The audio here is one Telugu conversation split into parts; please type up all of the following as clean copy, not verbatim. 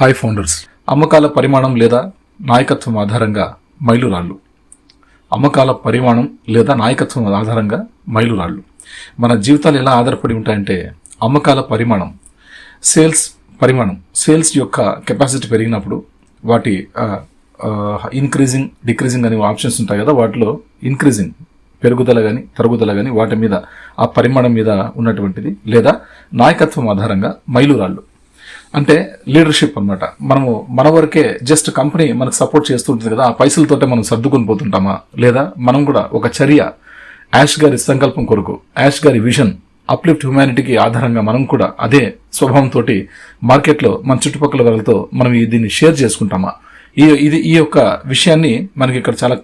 Hi founders. అమ్మకాల పరిమాణం లేదా నాయకత్వం ఆధారంగా మైలురాళ్ళు. అమ్మకాల పరిమాణం లేదా నాయకత్వం ఆధారంగా మైలురాళ్ళు. మన జీవితాలు ఎలా ఆధారపడి ఉంటాయంటే అమ్మకాల పరిమాణం, సేల్స్ యొక్క కెపాసిటీ పెరిగినప్పుడు వాటి ఇంక్రీజింగ్ డిక్రీజింగ్ అనే ఆప్షన్స్ ఉంటాయి కదా, వాటిలో ఇంక్రీజింగ్ పెరుగుదల కానీ తరుగుదల కానీ వాటి మీద ఆ పరిమాణం మీద ఉన్నటువంటిది, లేదా నాయకత్వం ఆధారంగా మైలురాళ్ళు అంటే లీడర్షిప్ అన్నమాట. మనము మన వరకే జస్ట్ కంపెనీ మనకు సపోర్ట్ చేస్తూ ఉంటుంది కదా, ఆ పైసలతోటే మనం సర్దుకొని పోతుంటామా, లేదా మనం కూడా ఒక చర్య యాష్ గారి సంకల్పం కొరకు, యాష్ గారి విజన్ అప్లిఫ్ట్ హ్యుమానిటీకి ఆధారంగా మనం కూడా అదే స్వభావంతో మార్కెట్లో మన చుట్టుపక్కల వాళ్ళతో మనం దీన్ని షేర్ చేసుకుంటామా? ఈ యొక్క విషయాన్ని మనకి ఇక్కడ చాలా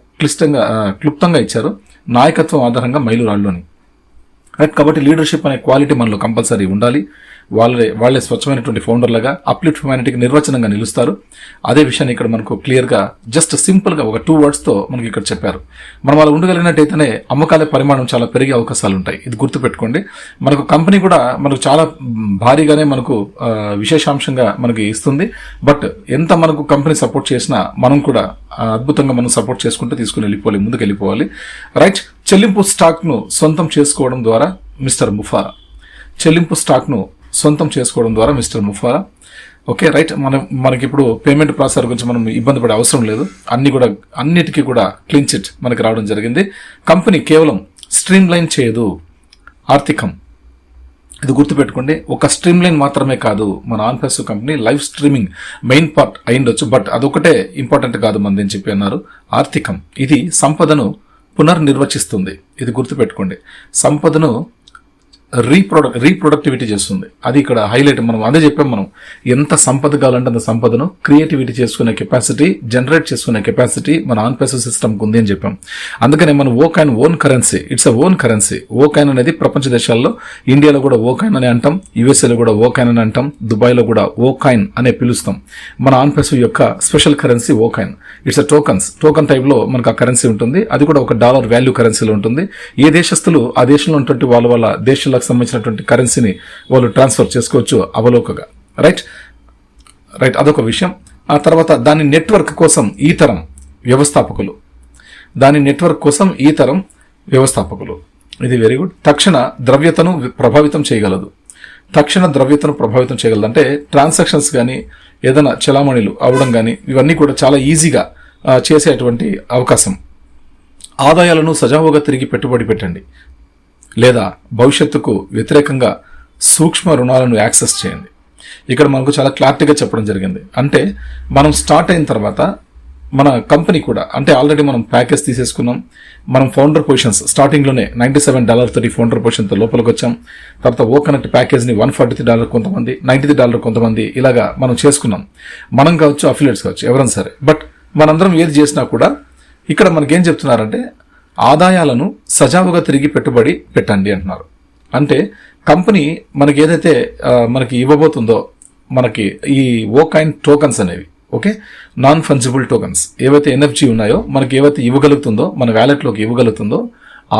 క్లుప్తంగా ఇచ్చారు. నాయకత్వం ఆధారంగా మైలురాళ్ళు అని. రైట్. కాబట్టి లీడర్షిప్ అనే క్వాలిటీ మనలో కంపల్సరీ ఉండాలి. వాళ్ళే స్వచ్ఛమైనటువంటి ఫౌండర్లుగా అప్లిఫ్ట్ హ్యుమానిటీకి నిర్వచనంగా నిలుస్తారు. అదే విషయాన్ని ఇక్కడ మనకు క్లియర్గా జస్ట్ సింపుల్గా ఒక 2 wordsతో మనకి ఇక్కడ చెప్పారు. మనం అలా ఉండగలిగినట్టయితేనే అమ్మకాల పరిమాణం చాలా పెరిగే అవకాశాలు ఉంటాయి. ఇది గుర్తుపెట్టుకోండి. మనకు కంపెనీ కూడా మనకు చాలా భారీగానే మనకు విశేషాంశంగా మనకి ఇస్తుంది. బట్ ఎంత మనకు కంపెనీ సపోర్ట్ చేసినా మనం కూడా అద్భుతంగా మనం సపోర్ట్ చేసుకుంటూ తీసుకుని వెళ్ళిపోవాలి, ముందుకు వెళ్ళిపోవాలి. రైట్. చెల్లింపు స్టాక్ను సొంతం చేసుకోవడం ద్వారా మిస్టర్ ముఫారా. ఓకే. రైట్. మనకి ఇప్పుడు పేమెంట్ ప్రాసెసర్ గురించి మనం ఇబ్బంది పడే అవసరం లేదు. అన్నిటికీ కూడా క్లీన్ చిట్ మనకి రావడం జరిగింది. కంపెనీ కేవలం స్ట్రీమ్ లైన్ చేయదు, ఆర్థికం. ఇది గుర్తుపెట్టుకోండి. ఒక స్ట్రీమ్ లైన్ మాత్రమే కాదు, మన ఆన్ఫెస్ company live streaming main part అయిండొచ్చు, బట్ అదొకటే ఇంపార్టెంట్ కాదు మనది అని చెప్పి అన్నారు. ఆర్థికం. ఇది సంపదను పునర్నిర్వచిస్తుంది. ఇది గుర్తుపెట్టుకోండి. సంపదను రీప్రొడక్టివిటీ చేస్తుంది. అది ఇక్కడ హైలైట్. మనం అదే చెప్పాం. మనం ఎంత సంపద కావాలంటే అంత సంపదను క్రియేటివిటీ చేసుకునే కెపాసిటీ, జనరేట్ చేసుకునే కెపాసిటీ మన ఆన్ పేసర్ సిస్టమ్కి ఉంది అని చెప్పాం. అందుకనే మనం ఓకాయిన్ own currency, it's a own currency. ఓకాయిన్ అనేది ప్రపంచ దేశాల్లో, ఇండియాలో కూడా ఓకాయిన్ అని అంటాం, యుఎస్ఏలో కూడా ఓకాయిన్ అని అంటాం, దుబాయ్లో కూడా ఓకాయిన్ అనే పిలుస్తాం. మన ఆన్ పేసర్ యొక్క special currency ఓకాయిన్. It's a token type లో మనకు ఆ కరెన్సీ ఉంటుంది. అది కూడా ఒక $1 వాల్యూ కరెన్సీలో ఉంటుంది. ఏ దేశస్తులు ఆ దేశంలో ఉన్నటువంటి వాళ్ళ దేశాలకు సంబంధించినటువంటి కరెన్సీని వాళ్ళు ట్రాన్స్ఫర్ చేసుకోవచ్చు అవలోకగా. రైట్. అదొక విషయం. ఆ తర్వాత దాని నెట్వర్క్ కోసం ఈ తరం వ్యవస్థాపకులు. ఇది వెరీ గుడ్. తక్షణ ద్రవ్యతను ప్రభావితం చేయగలదు. అంటే ట్రాన్సాక్షన్స్ కానీ ఏదైనా చలామణిలు అవడం కానీ ఇవన్నీ కూడా చాలా ఈజీగా చేసేటువంటి అవకాశం. ఆదాయాలను సజావుగా తిరిగి పెట్టుబడి పెట్టండి, లేదా భవిష్యత్తుకు వ్యతిరేకంగా సూక్ష్మ రుణాలను యాక్సెస్ చేయండి. ఇక్కడ మనకు చాలా క్లారిటీగా చెప్పడం జరిగింది. అంటే మనం స్టార్ట్ అయిన తర్వాత మన కంపెనీ కూడా, అంటే ఆల్రెడీ మనం ప్యాకేజ్ తీసేసుకున్నాం. మనం ఫౌండర్ పొజిషన్స్ స్టార్టింగ్లోనే $97 తోటి ఫౌండర్ పొజిషన్తో లోపలికి వచ్చాం. తర్వాత ఓ కనెక్ట్ ప్యాకేజ్ని $143 కొంతమంది, $93 కొంతమంది, ఇలాగా మనం చేసుకున్నాం. మనం కావచ్చు, అఫిలియేట్స్ కావచ్చు, ఎవరైనా సరే. బట్ మనందరం ఏది చేసినా కూడా ఇక్కడ మనకేం చెప్తున్నారంటే ఆదాయాలను సజావుగా తిరిగి పెట్టుబడి పెట్టండి అంటున్నారు. అంటే కంపెనీ మనకి ఏదైతే మనకి ఇవ్వబోతుందో, మనకి ఈ ఓకాయిన్ టోకన్స్ అనేవి, ఓకే, నాన్ ఫంజిబుల్ టోకన్స్ ఏవైతే ఎన్ఎఫ్జీ ఉన్నాయో, మనకి ఏవైతే ఇవ్వగలుగుతుందో, మన వ్యాలెట్లోకి ఇవ్వగలుగుతుందో,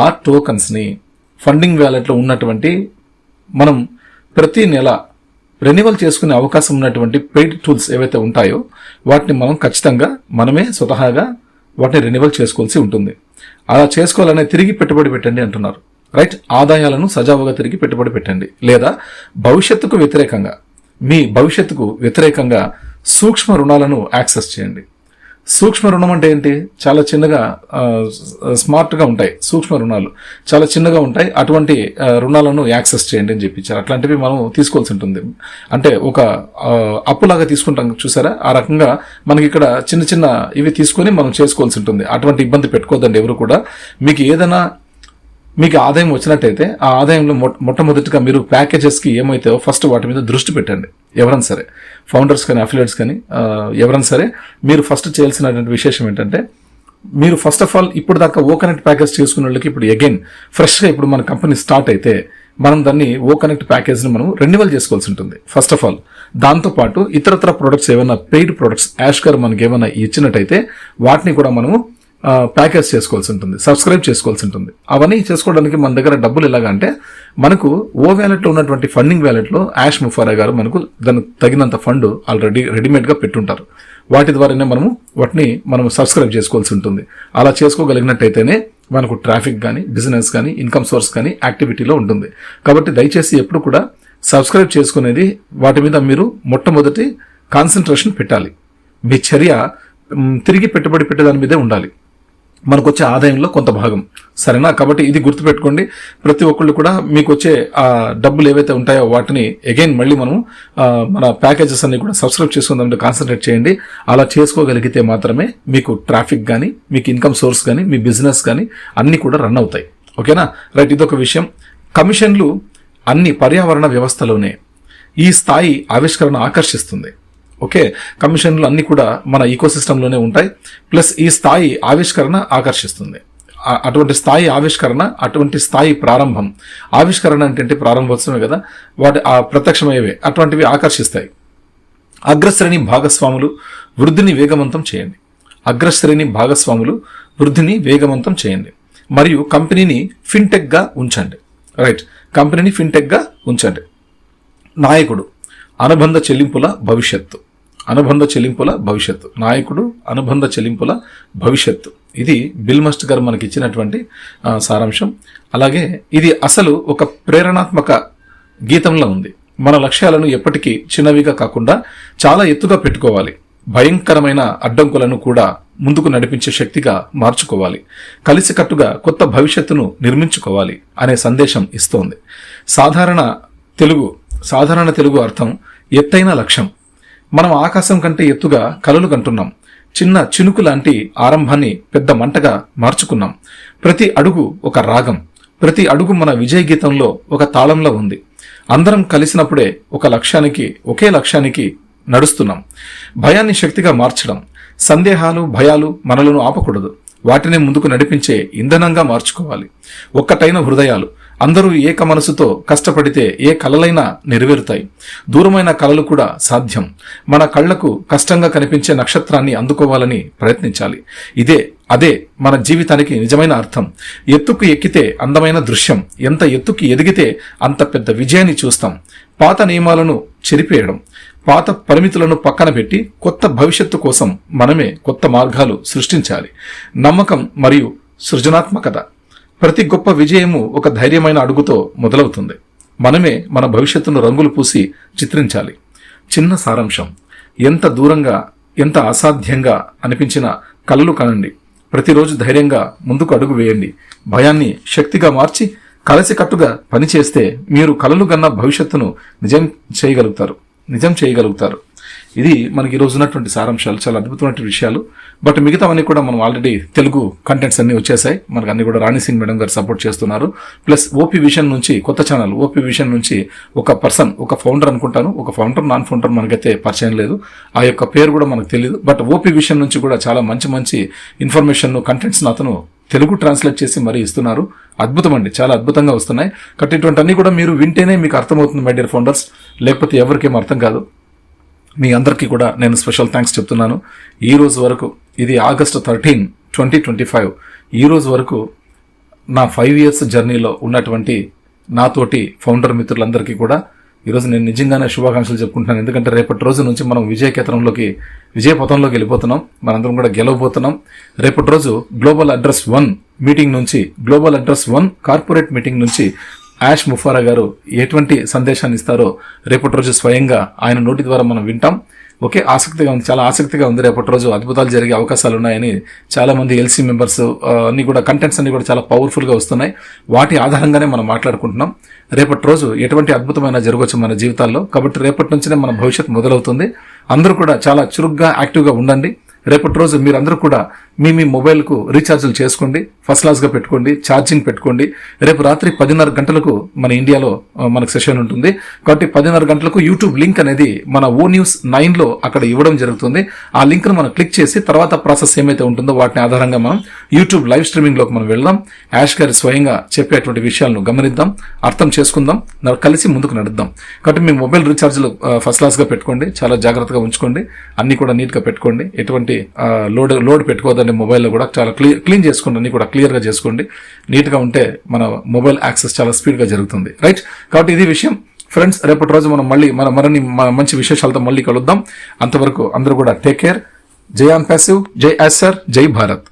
ఆ టోకన్స్ని ఫండింగ్ వ్యాలెట్లో ఉన్నటువంటి మనం ప్రతి నెల రెన్యువల్ చేసుకునే అవకాశం ఉన్నటువంటి పెయిడ్ టూల్స్ ఏవైతే ఉంటాయో వాటిని మనం ఖచ్చితంగా మనమే స్వతహాగా వాటిని రెన్యువల్ చేసుకోవాల్సి ఉంటుంది. అలా చేసుకోవాలనే తిరిగి పెట్టుబడి పెట్టండి అంటున్నారు. రైట్. ఆదాయాలను సజావుగా తిరిగి పెట్టుబడి పెట్టండి, లేదా మీ భవిష్యత్తుకు వ్యతిరేకంగా సూక్ష్మ రుణాలను యాక్సెస్ చేయండి. సూక్ష్మ రుణం అంటే ఏంటి? చాలా చిన్నగా స్మార్ట్గా ఉంటాయి. సూక్ష్మ రుణాలు చాలా చిన్నగా ఉంటాయి. అటువంటి రుణాలను యాక్సెస్ చేయండి అని చెప్పించారు. అట్లాంటివి మనం తీసుకోవాల్సి ఉంటుంది. అంటే ఒక అప్పులాగా తీసుకుంటాం చూసారా, ఆ రకంగా మనకి ఇక్కడ చిన్న ఇవి తీసుకొని మనం చేసుకోవాల్సి ఉంటుంది. అటువంటి ఇబ్బంది పెట్టుకోవద్దండి ఎవరు కూడా. మీకు ఆదాయం వచ్చినట్టయితే ఆ ఆదాయంలో మొట్టమొదటిగా మీరు ప్యాకేజెస్కి ఏమైతే ఫస్ట్ వాటి మీద దృష్టి పెట్టండి. ఎవరైనా సరే, ఫౌండర్స్ కానీ అఫిలియేట్స్ కానీ ఎవరైనా సరే, మీరు ఫస్ట్ చేయాల్సినటువంటి విశేషం ఏంటంటే, మీరు ఫస్ట్ ఆఫ్ ఆల్ ఇప్పుడు దాకా ఓ కనెక్ట్ ప్యాకేజ్ చేసుకునే వాళ్ళకి ఇప్పుడు అగైన్ ఫ్రెష్గా ఇప్పుడు మన కంపెనీ స్టార్ట్ అయితే మనం దాన్ని ఓ కనెక్ట్ ప్యాకేజ్ని మనం రెన్యువల్ చేసుకోవాల్సి ఉంటుంది ఫస్ట్ ఆఫ్ ఆల్. దాంతోపాటు ఇతరత్ర ప్రొడక్ట్స్ ఏమైనా పెయిడ్ ప్రొడక్ట్స్ యాష్ గారు మనకి ఏమైనా ఇచ్చినట్టయితే వాటిని కూడా మనము ప్యాకేజ్ చేసుకోవాల్సి ఉంటుంది, సబ్స్క్రైబ్ చేసుకోవాల్సి ఉంటుంది. అవన్నీ చేసుకోవడానికి మన దగ్గర డబ్బులు ఎలాగంటే మనకు ఓ వ్యాలెట్లో ఉన్నటువంటి ఫండింగ్ వ్యాలెట్లో యాష్ ముఫారా గారు మనకు దానికి తగినంత ఫండ్ ఆల్రెడీ రెడీమేడ్గా పెట్టుంటారు. వాటి ద్వారానే మనం సబ్స్క్రైబ్ చేసుకోవాల్సి ఉంటుంది. అలా చేసుకోగలిగినట్టయితేనే మనకు ట్రాఫిక్ కానీ, బిజినెస్ కానీ, ఇన్కమ్ సోర్స్ కానీ యాక్టివిటీలో ఉంటుంది. కాబట్టి దయచేసి ఎప్పుడు కూడా సబ్స్క్రైబ్ చేసుకునేది వాటి మీద మీరు మొట్టమొదటి కాన్సన్ట్రేషన్ పెట్టాలి. మీ చర్య తిరిగి పెట్టుబడి పెట్టేదాని మీదే ఉండాలి, మనకు వచ్చే ఆదాయంలో కొంత భాగం. సరేనా? కాబట్టి ఇది గుర్తుపెట్టుకోండి. ప్రతి ఒక్కళ్ళు కూడా మీకు వచ్చే ఆ డబ్బులు ఏవైతే ఉంటాయో వాటిని అగైన్ మళ్ళీ మనం మన ప్యాకేజెస్ అన్ని కూడా సబ్స్క్రైబ్ చేసుకుందాం కాన్సన్ట్రేట్ చేయండి. అలా చేసుకోగలిగితే మాత్రమే మీకు ట్రాఫిక్ కానీ, మీకు ఇన్కమ్ సోర్స్ కానీ, మీ బిజినెస్ కానీ అన్ని కూడా రన్ అవుతాయి. ఓకేనా? రైట్, ఇదొక విషయం. కమిషన్లు అన్ని పర్యావరణ వ్యవస్థలోనే ఈ స్థాయి ఆవిష్కరణ ఆకర్షిస్తుంది. ఓకే, కమిషన్లు అన్ని కూడా మన ఈకోసిస్టంలోనే ఉంటాయి. ప్లస్ ఈ స్థాయి ఆవిష్కరణ ఆకర్షిస్తుంది. అటువంటి స్థాయి ఆవిష్కరణ, అటువంటి స్థాయి ప్రారంభం. ఆవిష్కరణ అంటే ప్రారంభోత్సవమే కదా, వాటి ఆ ప్రత్యక్షమయ్యేవే అటువంటివి ఆకర్షిస్తాయి. అగ్రశ్రేణి భాగస్వాములు వృద్ధిని వేగవంతం చేయండి. అగ్రశ్రేణి భాగస్వాములు వృద్ధిని వేగవంతం చేయండి. మరియు కంపెనీని ఫిన్టెక్గా ఉంచండి. రైట్, కంపెనీని ఫిన్టెక్గా ఉంచండి. నాయకుడు అనుబంధ చెల్లింపుల భవిష్యత్తు. అనుబంధ చెల్లింపుల భవిష్యత్తు. నాయకుడు అనుబంధ చెల్లింపుల భవిష్యత్తు. ఇది బిల్ మస్ట్ గారు మనకి ఇచ్చినటువంటి సారాంశం. అలాగే ఇది అసలు ఒక ప్రేరణాత్మక గీతంలో ఉంది. మన లక్ష్యాలను ఎప్పటికీ చిన్నవిగా కాకుండా చాలా ఎత్తుగా పెట్టుకోవాలి. భయంకరమైన అడ్డంకులను కూడా ముందుకు నడిపించే శక్తిగా మార్చుకోవాలి. కలిసికట్టుగా కొత్త భవిష్యత్తును నిర్మించుకోవాలి అనే సందేశం ఇస్తోంది. సాధారణ తెలుగు అర్థం ఎత్తైన లక్ష్యం. మనం ఆకాశం కంటే ఎత్తుగా కలలు కంటున్నాం. చిన్న చినుకు లాంటి ఆరంభాన్ని పెద్ద మంటగా మార్చుకున్నాం. ప్రతి అడుగు ఒక రాగం. ప్రతి అడుగు మన విజయ గీతంలో ఒక తాళంలో ఉంది. అందరం కలిసినప్పుడే ఒకే లక్ష్యానికి నడుస్తున్నాం. భయాన్ని శక్తిగా మార్చడం. సందేహాలు, భయాలు మనలను ఆపకూడదు. వాటిని ముందుకు నడిపించే ఇంధనంగా మార్చుకోవాలి. ఒక్కటైన హృదయాలు. అందరూ ఏక మనసుతో కష్టపడితే ఏ కలలైనా నెరవేరుతాయి. దూరమైన కలలు కూడా సాధ్యం. మన కళ్లకు కష్టంగా కనిపించే నక్షత్రాన్ని అందుకోవాలని ప్రయత్నించాలి. అదే మన జీవితానికి నిజమైన అర్థం. ఎత్తుకు ఎక్కితే అందమైన దృశ్యం. ఎంత ఎత్తుకి ఎదిగితే అంత పెద్ద విజయాన్ని చూస్తాం. పాత నియమాలను చెరిపేయడం, పాత పరిమితులను పక్కన పెట్టి కొత్త భవిష్యత్తు కోసం మనమే కొత్త మార్గాలు సృష్టించాలి. నమ్మకం మరియు సృజనాత్మకత. ప్రతి గొప్ప విజయము ఒక ధైర్యమైన అడుగుతో మొదలవుతుంది. మనమే మన భవిష్యత్తును రంగులు పూసి చిత్రించాలి. చిన్న సారాంశం. ఎంత దూరంగా, ఎంత అసాధ్యంగా అనిపించిన కలలు కనండి. ప్రతిరోజు ధైర్యంగా ముందుకు అడుగు వేయండి. భయాన్ని శక్తిగా మార్చి కలిసికట్టుగా పనిచేస్తే మీరు కలలు గన్న భవిష్యత్తును నిజం చేయగలుగుతారు. ఇది మనకి ఈరోజు ఉన్నటువంటి సారాంశాలు. చాలా అద్భుతమైన విషయాలు. బట్ మిగతావన్నీ కూడా మనం ఆల్రెడీ తెలుగు కంటెంట్స్ అన్ని వచ్చేసాయి. మనకు అన్ని కూడా రాణి సింగ్ మేడం గారు సపోర్ట్ చేస్తున్నారు. ప్లస్ ఓపీ విషన్ నుంచి కొత్త ఛానల్ ఓపీ విషన్ నుంచి ఒక ఫౌండర్ అనుకుంటాను, ఒక ఫౌండర్ నాన్ ఫౌండర్ మనకైతే పరిచయం లేదు. ఆ యొక్క పేరు కూడా మనకు తెలియదు. బట్ ఓపీ విషన్ నుంచి కూడా చాలా మంచి ఇన్ఫర్మేషన్ కంటెంట్స్ అతను తెలుగు ట్రాన్స్లేట్ చేసి మరీ ఇస్తున్నారు. అద్భుతం అండి, చాలా అద్భుతంగా వస్తున్నాయి. కాబట్టి ఇటువంటివన్నీ కూడా మీరు వింటేనే మీకు అర్థమవుతుంది మై డియర్ ఫౌండర్స్. లేకపోతే ఎవరికేం అర్థం కాదు. మీ అందరికీ కూడా నేను స్పెషల్ థ్యాంక్స్ చెప్తున్నాను. ఈ రోజు వరకు, ఇది August 13, 2025, ఈ రోజు వరకు నా 5 years జర్నీలో ఉన్నటువంటి నాతోటి ఫౌండర్ మిత్రులందరికీ కూడా ఈరోజు నేను నిజంగానే శుభాకాంక్షలు చెప్పుకుంటున్నాను. ఎందుకంటే రేపటి రోజు నుంచి మనం విజయ పథంలోకి వెళ్ళిపోతున్నాం. మనందరం కూడా గెలవబోతున్నాం. రేపటి రోజు గ్లోబల్ అడ్రస్ 1 మీటింగ్ నుంచి, గ్లోబల్ అడ్రస్ 1 కార్పొరేట్ మీటింగ్ నుంచి యాష్ ముఫారా గారు ఎటువంటి సందేశాన్ని ఇస్తారో రేపటి రోజు స్వయంగా ఆయన నోటి ద్వారా మనం వింటాం. ఓకే, ఆసక్తిగా ఉంది, చాలా ఆసక్తిగా ఉంది. రేపటి రోజు అద్భుతాలు జరిగే అవకాశాలు ఉన్నాయని చాలా మంది ఎల్సీ మెంబర్స్ అన్ని కూడా కంటెంట్స్ అన్ని కూడా చాలా పవర్ఫుల్ గా వస్తున్నాయి. వాటి ఆధారంగానే మనం మాట్లాడుకుంటున్నాం. రేపటి రోజు ఎటువంటి అద్భుతమైన జరగవచ్చు మన జీవితాల్లో. కాబట్టి రేపటి నుంచినే మన భవిష్యత్తు మొదలవుతుంది. అందరూ కూడా చాలా చురుగ్గా యాక్టివ్గా ఉండండి. రేపటి రోజు మీరందరూ కూడా మీ మొబైల్కు రీఛార్జ్లు చేసుకోండి, ఫస్ట్ క్లాస్గా పెట్టుకోండి, ఛార్జింగ్ పెట్టుకోండి. రేపు రాత్రి 10:30 గంటలకు మన ఇండియాలో మనకు సెషన్ ఉంటుంది. కాబట్టి 10:30 గంటలకు యూట్యూబ్ లింక్ అనేది మన O9 అక్కడ ఇవ్వడం జరుగుతుంది. ఆ లింక్ను మనం క్లిక్ చేసి తర్వాత ప్రాసెస్ ఏమైతే ఉంటుందో వాటిని ఆధారంగా మనం యూట్యూబ్ లైవ్ స్ట్రీమింగ్లోకి మనం వెళ్దాం. యాష్ గారి స్వయంగా చెప్పేటువంటి విషయాలను గమనిద్దాం, అర్థం చేసుకుందాం, కలిసి ముందుకు నడుద్దాం. కాబట్టి మీ మొబైల్ రీఛార్జ్లు ఫస్ట్ క్లాస్గా పెట్టుకోండి, చాలా జాగ్రత్తగా ఉంచుకోండి, అన్ని కూడా నీట్గా పెట్టుకోండి. ఎటువంటి లోడ్ పెట్టుకోవద్దని లేదంటే మొబైల్లో కూడా చాలా క్లీన్ చేసుకోండి, అన్ని కూడా క్లియర్గా చేసుకోండి. నీట్గా ఉంటే మన మొబైల్ యాక్సెస్ చాలా స్పీడ్గా జరుగుతుంది. రైట్, కాబట్టి ఇది విషయం ఫ్రెండ్స్. రేపటి రోజు మనం మళ్ళీ మరిన్ని మంచి విశేషాలతో మళ్ళీ కలుద్దాం. అంతవరకు అందరూ కూడా టేక్ కేర్. జై ఆన్ ప్యాసివ్, జై యాసర్, జై భారత్.